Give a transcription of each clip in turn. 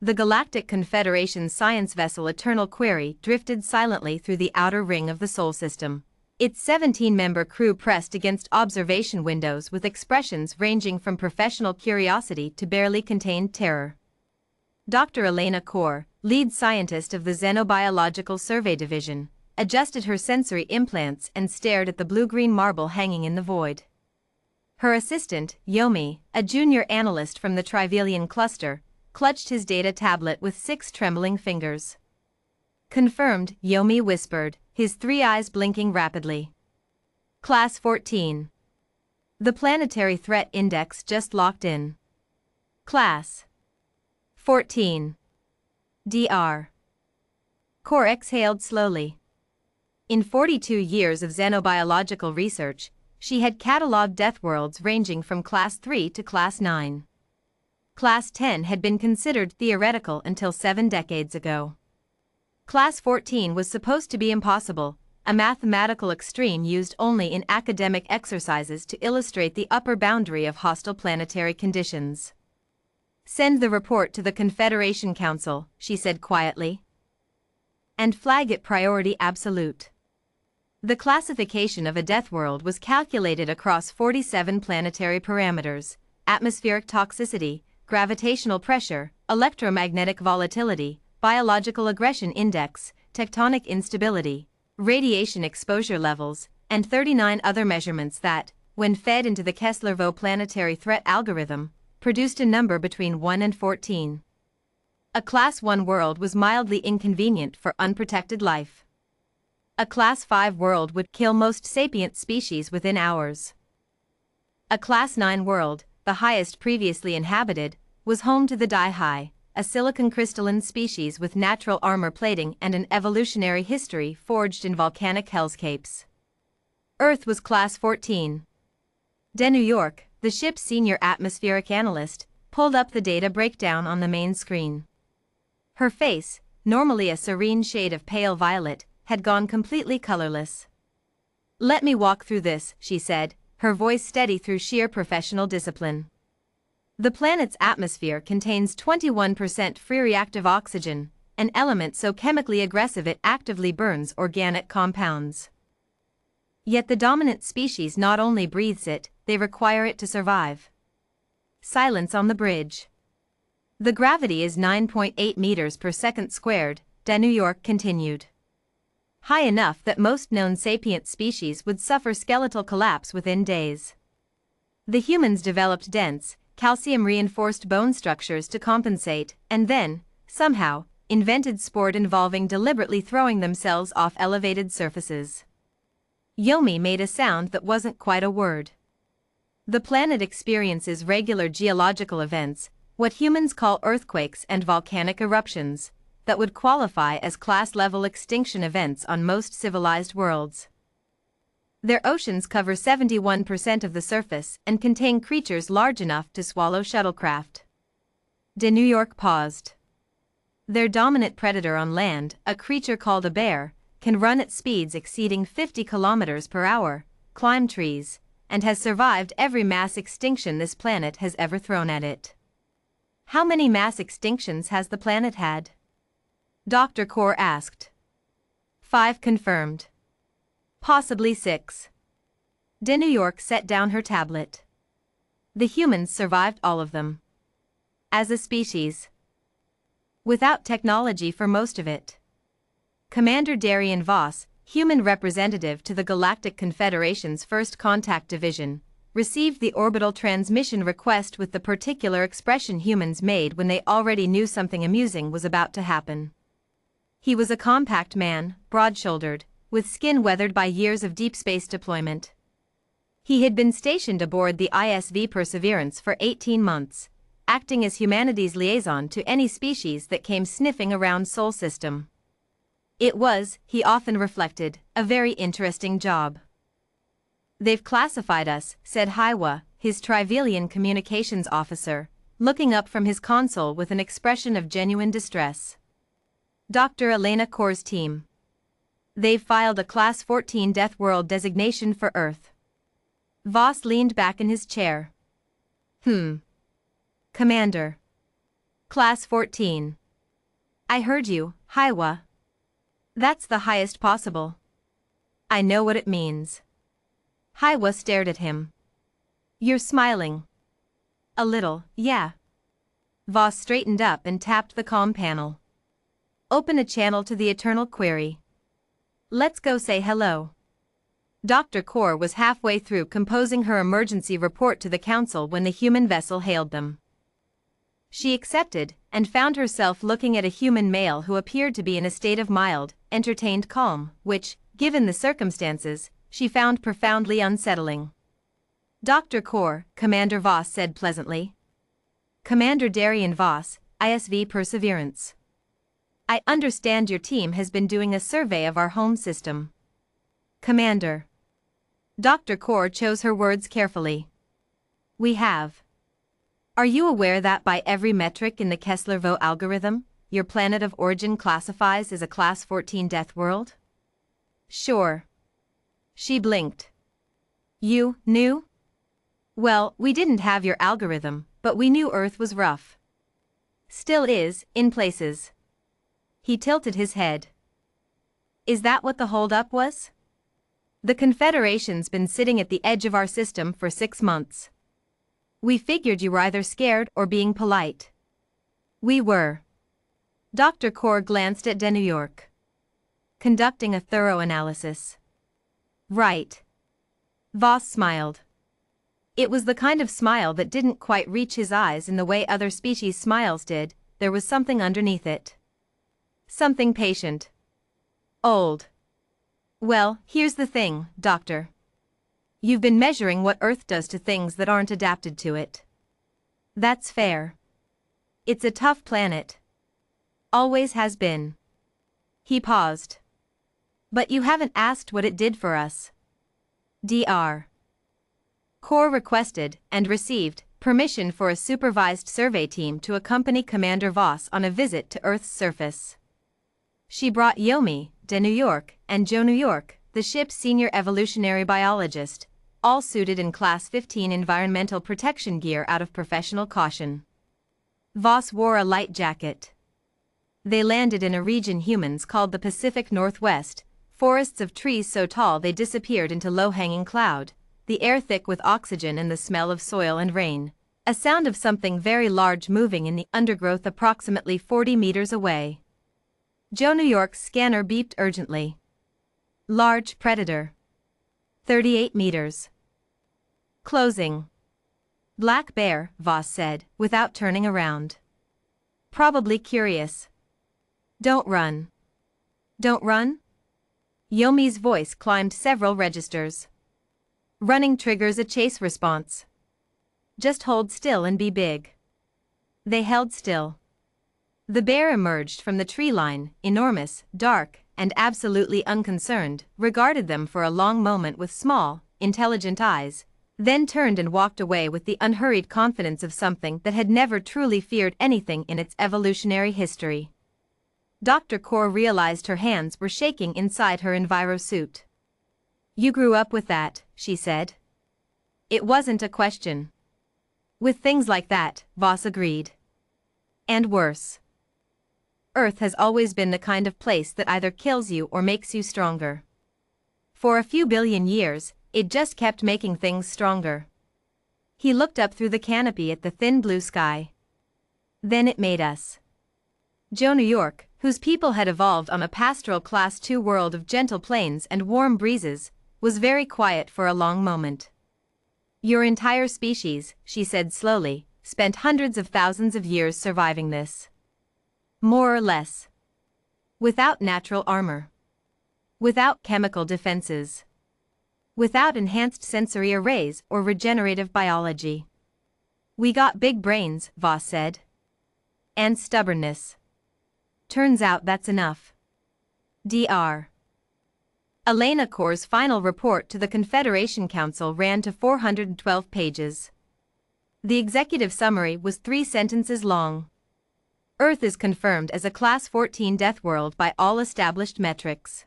The Galactic Confederation's science vessel Eternal Query drifted silently through the outer ring of the Sol system. Its 17-member crew pressed against observation windows with expressions ranging from professional curiosity to barely contained terror. Dr. Elena Kaur, lead scientist of the Xenobiological Survey Division, adjusted her sensory implants and stared at the blue-green marble hanging in the void. Her assistant, Yomi, a junior analyst from the Trivelian cluster, clutched his data tablet with 6 trembling fingers. "Confirmed," Yomi whispered, his 3 eyes blinking rapidly. Class 14. The Planetary Threat Index just locked in. Class 14. Dr. Kaur exhaled slowly. In 42 years of xenobiological research, she had catalogued Deathworlds ranging from Class 3 to Class 9. Class 10 had been considered theoretical until 7 decades ago. Class 14 was supposed to be impossible, a mathematical extreme used only in academic exercises to illustrate the upper boundary of hostile planetary conditions. "Send the report to the Confederation Council," she said quietly. "And flag it priority absolute." The classification of a Deathworld was calculated across 47 planetary parameters: atmospheric toxicity, gravitational pressure, electromagnetic volatility, biological aggression index, tectonic instability, radiation exposure levels, and 39 other measurements that, when fed into the Kessler-Vo planetary threat algorithm, produced a number between 1 and 14. A Class 1 world was mildly inconvenient for unprotected life. A Class 5 world would kill most sapient species within hours. A Class 9 world, the highest previously inhabited, was home to the Deathworld, a silicon crystalline species with natural armor plating and an evolutionary history forged in volcanic hellscapes. Earth was Class 14. New York, the ship's senior atmospheric analyst, pulled up the data breakdown on the main screen. Her face, normally a serene shade of pale violet, had gone completely colorless. "Let me walk through this," she said, her voice steady through sheer professional discipline. The planet's atmosphere contains 21% free reactive oxygen, an element so chemically aggressive it actively burns organic compounds. Yet the dominant species not only breathes it, they require it to survive. Silence on the bridge. "The gravity is 9.8 meters per second squared," New York continued. "High enough that most known sapient species would suffer skeletal collapse within days. The humans developed dense, calcium-reinforced bone structures to compensate, and then, somehow, invented sport involving deliberately throwing themselves off elevated surfaces." Yomi made a sound that wasn't quite a word. "The planet experiences regular geological events, what humans call earthquakes and volcanic eruptions, that would qualify as class-level extinction events on most civilized worlds. Their oceans cover 71% of the surface and contain creatures large enough to swallow shuttlecraft." New York paused. "Their dominant predator on land, a creature called a bear, can run at speeds exceeding 50 kilometers per hour, climb trees, and has survived every mass extinction this planet has ever thrown at it." "How many mass extinctions has the planet had?" Dr. Kaur asked. 5 confirmed. Possibly 6. New York set down her tablet. "The humans survived all of them. As a species. Without technology for most of it." Commander Darian Voss, human representative to the Galactic Confederation's First Contact Division, received the orbital transmission request with the particular expression humans made when they already knew something amusing was about to happen. He was a compact man, broad-shouldered, with skin weathered by years of deep space deployment. He had been stationed aboard the ISV Perseverance for 18 months, acting as humanity's liaison to any species that came sniffing around Sol system. It was, he often reflected, a very interesting job. "They've classified us," said Haiwa, his Trivelian communications officer, looking up from his console with an expression of genuine distress. Dr. Elena Kaur's team. "They've filed a Class 14 Deathworld designation for Earth." Voss leaned back in his chair. Commander. Class 14. I heard you, Hiwa. That's the highest possible. I know what it means. Hiwa stared at him. You're smiling. A little, yeah. Voss straightened up and tapped the comm panel. Open a channel to the Eternal Query. Let's go say hello. Dr. Kaur was halfway through composing her emergency report to the council when the human vessel hailed them. She accepted, and found herself looking at a human male who appeared to be in a state of mild, entertained calm, which, given the circumstances, she found profoundly unsettling. Dr. Kaur, Commander Voss said pleasantly. Commander Darian Voss, ISV Perseverance. I understand your team has been doing a survey of our home system. Commander. Dr. Kaur chose her words carefully. We have. Are you aware that by every metric in the Kessler-Vo algorithm, your planet of origin classifies as a Class 14 death world? Sure. She blinked. You knew? Well, we didn't have your algorithm, but we knew Earth was rough. Still is, in places. He tilted his head. Is that what the holdup was? The Confederation's been sitting at the edge of our system for 6 months. We figured you were either scared or being polite. We were. Dr. Kaur glanced at New York. Conducting a thorough analysis. Right. Voss smiled. It was the kind of smile that didn't quite reach his eyes in the way other species' smiles did. There was something underneath it. Something patient. Old. Well, here's the thing, Doctor. You've been measuring what Earth does to things that aren't adapted to it. That's fair. It's a tough planet. Always has been. He paused. But you haven't asked what it did for us. Dr. Kaur requested, and received, permission for a supervised survey team to accompany Commander Voss on a visit to Earth's surface. She brought Yomi, de New York, and Joe New York, the ship's senior evolutionary biologist, all suited in Class 15 environmental protection gear out of professional caution. Voss wore a light jacket. They landed in a region humans called the Pacific Northwest, forests of trees so tall they disappeared into low-hanging cloud, the air thick with oxygen and the smell of soil and rain, a sound of something very large moving in the undergrowth approximately 40 meters away. Joe New York's scanner beeped urgently. Large predator. 38 meters. Closing. Black bear, Voss said, without turning around. Probably curious. Don't run. Don't run? Yomi's voice climbed several registers. Running triggers a chase response. Just hold still and be big. They held still. The bear emerged from the tree line, enormous, dark, and absolutely unconcerned, regarded them for a long moment with small, intelligent eyes, then turned and walked away with the unhurried confidence of something that had never truly feared anything in its evolutionary history. Dr. Kaur realized her hands were shaking inside her envirosuit. You grew up with that, she said. It wasn't a question. With things like that, Voss agreed. And worse. Earth has always been the kind of place that either kills you or makes you stronger. For a few billion years, it just kept making things stronger. He looked up through the canopy at the thin blue sky. Then it made us. Joe New York, whose people had evolved on a pastoral Class 2 world of gentle plains and warm breezes, was very quiet for a long moment. Your entire species, she said slowly, spent hundreds of thousands of years surviving this. More or less. Without natural armor. Without chemical defenses. Without enhanced sensory arrays or regenerative biology. We got big brains, Voss said. And stubbornness. Turns out that's enough. Dr. Elena Kaur's final report to the Confederation Council ran to 412 pages. The executive summary was 3 sentences long. Earth is confirmed as a Class 14 death world by all established metrics.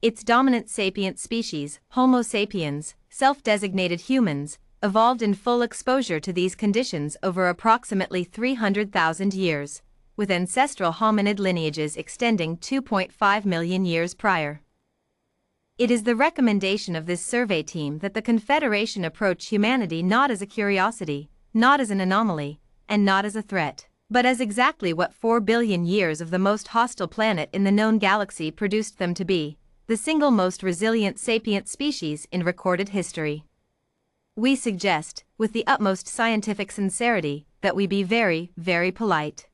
Its dominant sapient species, Homo sapiens, self-designated humans, evolved in full exposure to these conditions over approximately 300,000 years, with ancestral hominid lineages extending 2.5 million years prior. It is the recommendation of this survey team that the Confederation approach humanity not as a curiosity, not as an anomaly, and not as a threat, but as exactly what 4 billion years of the most hostile planet in the known galaxy produced them to be, the single most resilient sapient species in recorded history. We suggest, with the utmost scientific sincerity, that we be very, very polite.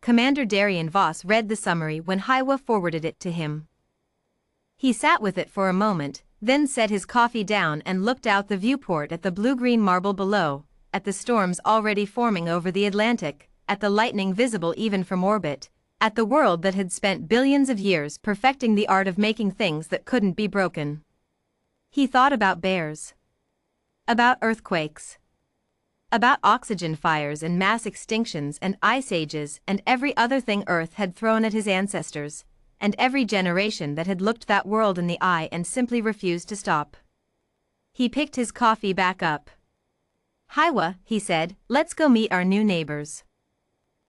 Commander Darian Voss read the summary when Hiwa forwarded it to him. He sat with it for a moment, then set his coffee down and looked out the viewport at the blue-green marble below, at the storms already forming over the Atlantic, at the lightning visible even from orbit, at the world that had spent billions of years perfecting the art of making things that couldn't be broken. He thought about bears. About earthquakes. About oxygen fires and mass extinctions and ice ages and every other thing Earth had thrown at his ancestors, and every generation that had looked that world in the eye and simply refused to stop. He picked his coffee back up. "Hiwa," he said, "let's go meet our new neighbors."